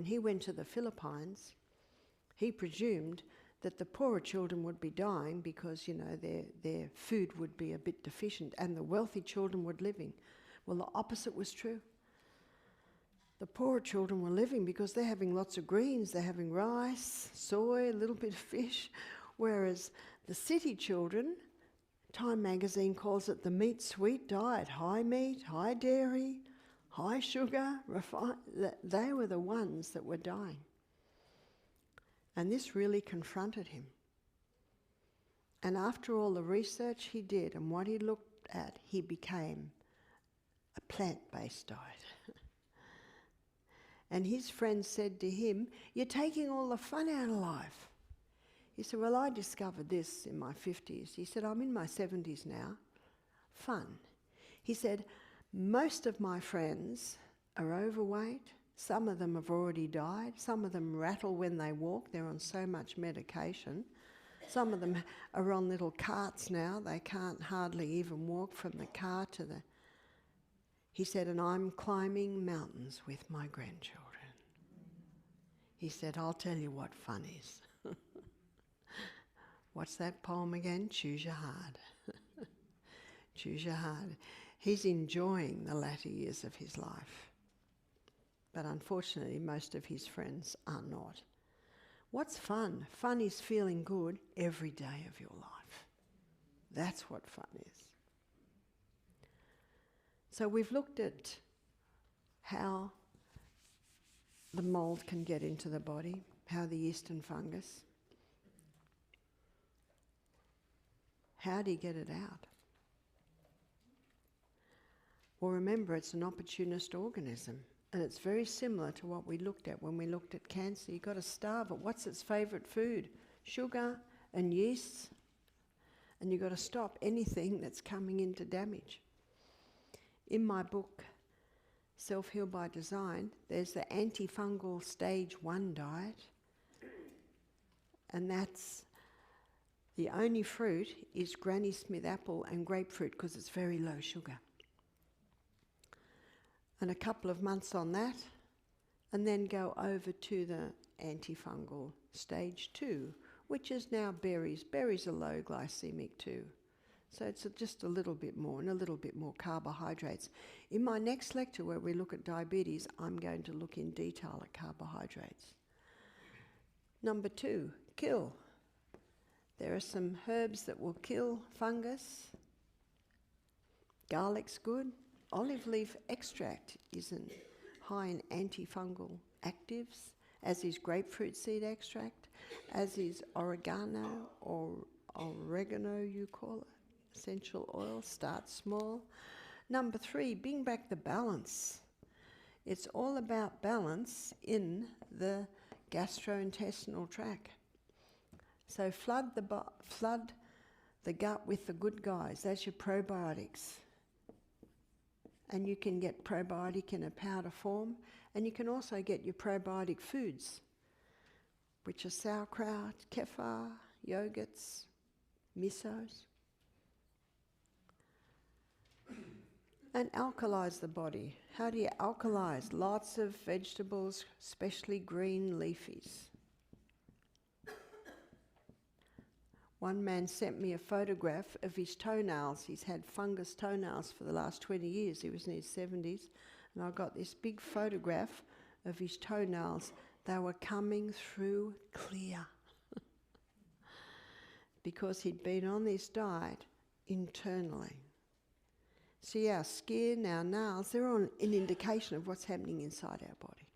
when he went to the Philippines, he presumed that the poorer children would be dying because, you know, their food would be a bit deficient, and the wealthy children were living. Well, the opposite was true. The poorer children were living because they're having lots of greens, they're having rice, soy, a little bit of fish, whereas the city children, Time magazine calls it the meat-sweet diet, high meat, high dairy, high sugar, refined. They were the ones that were dying. And this really confronted him. And after all the research he did and what he looked at, he became a plant-based diet. And his friends said to him, "You're taking all the fun out of life." He said, "Well, I discovered this in my 50s. He said, "I'm in my 70s now. Fun." He said, "Most of my friends are overweight. Some of them have already died. Some of them rattle when they walk. They're on so much medication. Some of them are on little carts now. They can't hardly even walk from the car to the..." He said, "And I'm climbing mountains with my grandchildren." He said, "I'll tell you what fun is." What's that poem again? Choose your hard. Choose your hard. He's enjoying the latter years of his life. But unfortunately, most of his friends are not. What's fun? Fun is feeling good every day of your life. That's what fun is. So we've looked at how the mould can get into the body, how the yeast and fungus. How do you get it out? Well, remember, it's an opportunist organism, and it's very similar to what we looked at when we looked at cancer. You've got to starve it. What's its favourite food? Sugar and yeast. And you've got to stop anything that's coming in to damage. In my book, Self-Heal by Design, there's the antifungal stage 1 diet, and that's the only fruit is Granny Smith apple and grapefruit because it's very low sugar. And a couple of months on that, and then go over to the antifungal stage 2, which is now berries. Berries are low glycemic too. So it's just a little bit more and a little bit more carbohydrates. In my next lecture where we look at diabetes, I'm going to look in detail at carbohydrates. Number 2, kill. There are some herbs that will kill fungus. Garlic's good. Olive leaf extract is high in antifungal actives, as is grapefruit seed extract, as is oregano or oregano, you call it. Essential oil, start small. Number 3, bring back the balance. It's all about balance in the gastrointestinal tract. So flood the gut with the good guys. That's your probiotics. And you can get probiotic in a powder form, and you can also get your probiotic foods, which are sauerkraut, kefir, yogurts, misos. And alkalize the body. How do you alkalize? Lots of vegetables, especially green leafies. One man sent me a photograph of his toenails. He's had fungus toenails for the last 20 years. He was in his 70s. And I got this big photograph of his toenails. They were coming through clear. Because he'd been on this diet internally. See, our skin, our nails, they're all an indication of what's happening inside our body.